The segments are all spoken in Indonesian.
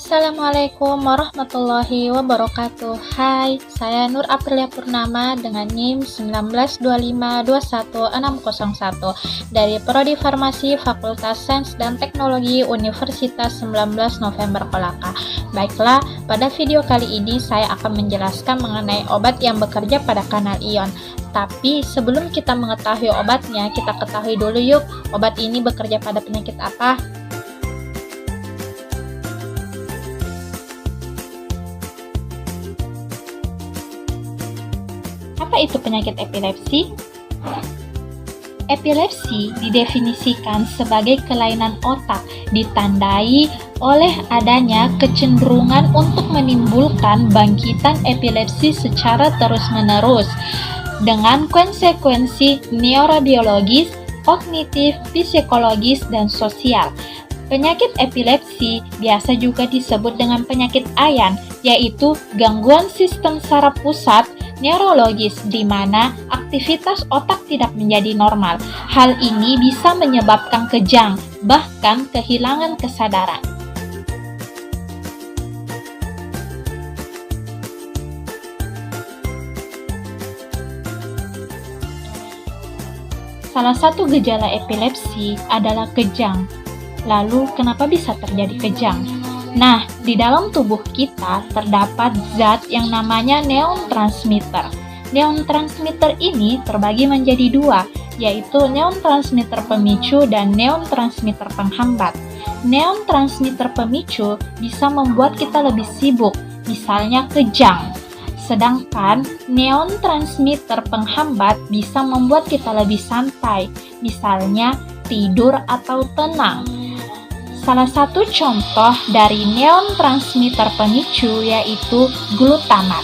Assalamualaikum warahmatullahi wabarakatuh. Hai, saya Nur Aprilia Purnama dengan NIM 192521601 dari Prodi Farmasi Fakultas Sains dan Teknologi Universitas 19 November Kolaka. Baiklah, pada video kali ini saya akan menjelaskan mengenai obat yang bekerja pada kanal ion. Tapi sebelum kita mengetahui obatnya, kita ketahui dulu yuk, obat ini bekerja pada penyakit apa? Apa itu penyakit epilepsi? Epilepsi didefinisikan sebagai kelainan otak ditandai oleh adanya kecenderungan untuk menimbulkan bangkitan epilepsi secara terus-menerus dengan konsekuensi neurobiologis, kognitif, psikologis, dan sosial. Penyakit epilepsi biasa juga disebut dengan penyakit Ayan, yaitu gangguan sistem saraf pusat neurologis di mana aktivitas otak tidak menjadi normal. Hal ini bisa menyebabkan kejang, bahkan kehilangan kesadaran. Salah satu gejala epilepsi adalah kejang. Lalu, kenapa bisa terjadi kejang? Nah, di dalam tubuh kita terdapat zat yang namanya neurotransmitter. Neurotransmitter ini terbagi menjadi dua, yaitu neurotransmitter pemicu dan neurotransmitter penghambat. Neurotransmitter pemicu bisa membuat kita lebih sibuk, misalnya kejang. Sedangkan neurotransmitter penghambat bisa membuat kita lebih santai, misalnya tidur atau tenang. Salah satu contoh dari neurotransmitter pemicu yaitu glutamat.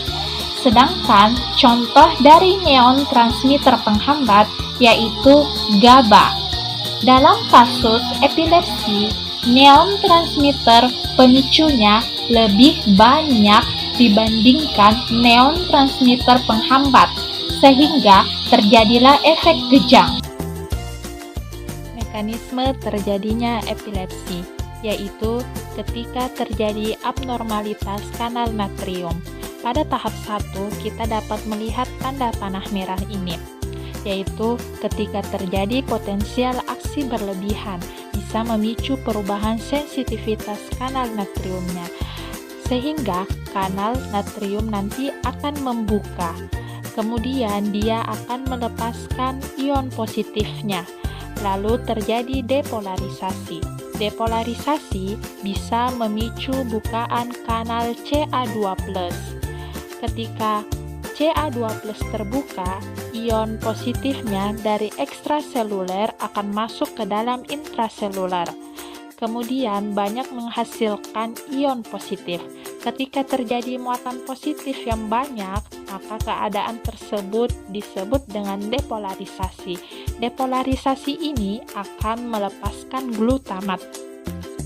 Sedangkan contoh dari neurotransmitter penghambat yaitu GABA. Dalam kasus epilepsi, neurotransmitter pemicunya lebih banyak dibandingkan neurotransmitter penghambat, sehingga terjadilah efek kejang. Mekanisme terjadinya epilepsi, yaitu ketika terjadi abnormalitas kanal natrium. Pada tahap 1, kita dapat melihat tanda panah merah ini, yaitu ketika terjadi potensial aksi berlebihan, bisa memicu perubahan sensitivitas kanal natriumnya, sehingga kanal natrium nanti akan membuka. Kemudian dia akan melepaskan ion positifnya. Lalu terjadi depolarisasi. Depolarisasi bisa memicu bukaan kanal Ca2+. Ketika Ca2+ terbuka, ion positifnya dari ekstraseluler akan masuk ke dalam intraseluler. Kemudian banyak menghasilkan ion positif. Ketika terjadi muatan positif yang banyak, maka keadaan tersebut disebut dengan depolarisasi. Depolarisasi ini akan melepaskan glutamat.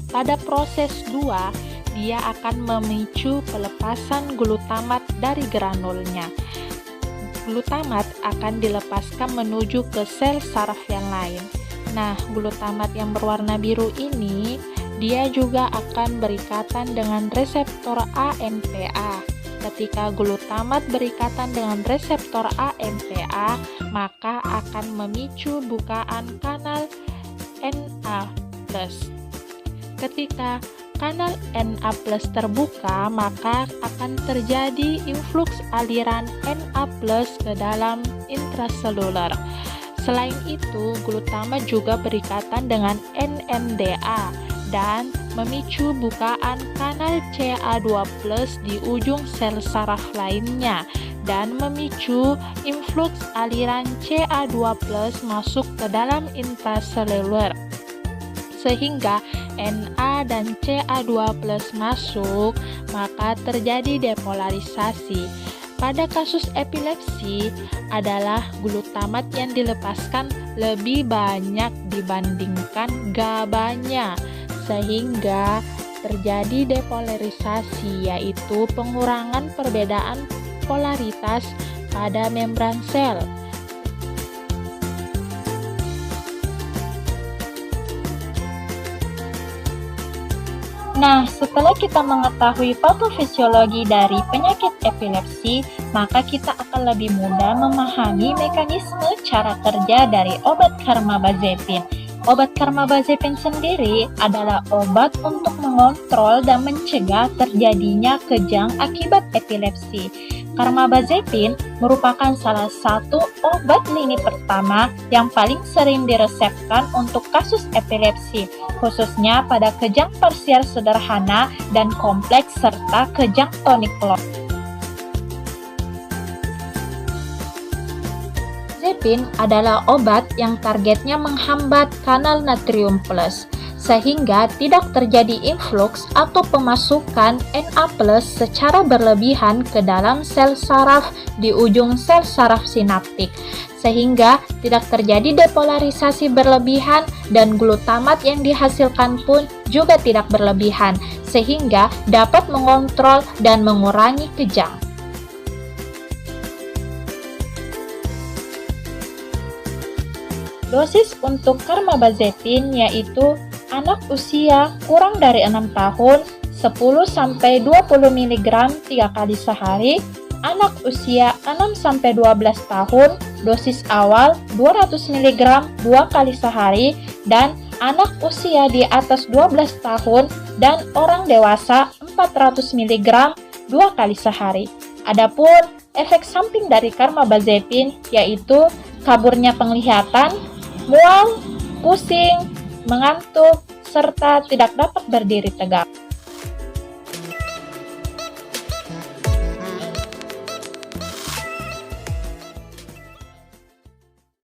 Pada proses 2, dia akan memicu pelepasan glutamat dari granulnya. Glutamat akan dilepaskan menuju ke sel saraf yang lain. Nah, glutamat yang berwarna biru ini dia juga akan berikatan dengan reseptor AMPA. Ketika glutamat berikatan dengan reseptor AMPA, maka akan memicu bukaan kanal Na+. Ketika kanal Na+ terbuka, maka akan terjadi influx aliran Na+ ke dalam intraseluler. Selain itu, glutamat juga berikatan dengan NMDA dan memicu bukaan kanal Ca2+ di ujung sel saraf lainnya dan memicu influx aliran Ca2+ masuk ke dalam intraseluler. Sehingga Na dan Ca2+ masuk, maka terjadi depolarisasi. Pada kasus epilepsi adalah glutamat yang dilepaskan lebih banyak dibandingkan GABA-nya, sehingga terjadi depolarisasi, yaitu pengurangan perbedaan polaritas pada membran sel. Nah, setelah kita mengetahui patofisiologi dari penyakit epilepsi, maka kita akan lebih mudah memahami mekanisme cara kerja dari obat carbamazepin. Obat carbamazepin sendiri adalah obat untuk mengontrol dan mencegah terjadinya kejang akibat epilepsi. Carbamazepin merupakan salah satu obat lini pertama yang paling sering diresepkan untuk kasus epilepsi, khususnya pada kejang parsial sederhana dan kompleks serta kejang tonik loss. Carbamazepin adalah obat yang targetnya menghambat kanal natrium plus, sehingga tidak terjadi influx atau pemasukan Na+ secara berlebihan ke dalam sel saraf di ujung sel saraf sinaptik, sehingga tidak terjadi depolarisasi berlebihan dan glutamat yang dihasilkan pun juga tidak berlebihan, sehingga dapat mengontrol dan mengurangi kejang. Dosis untuk carbamazepin yaitu anak usia kurang dari 6 tahun 10-20 mg 3 kali sehari, anak usia 6-12 tahun dosis awal 200 mg 2 kali sehari, dan anak usia di atas 12 tahun dan orang dewasa 400 mg 2 kali sehari. Adapun efek samping dari carbamazepin yaitu kaburnya penglihatan, mual, pusing, mengantuk, serta tidak dapat berdiri tegak.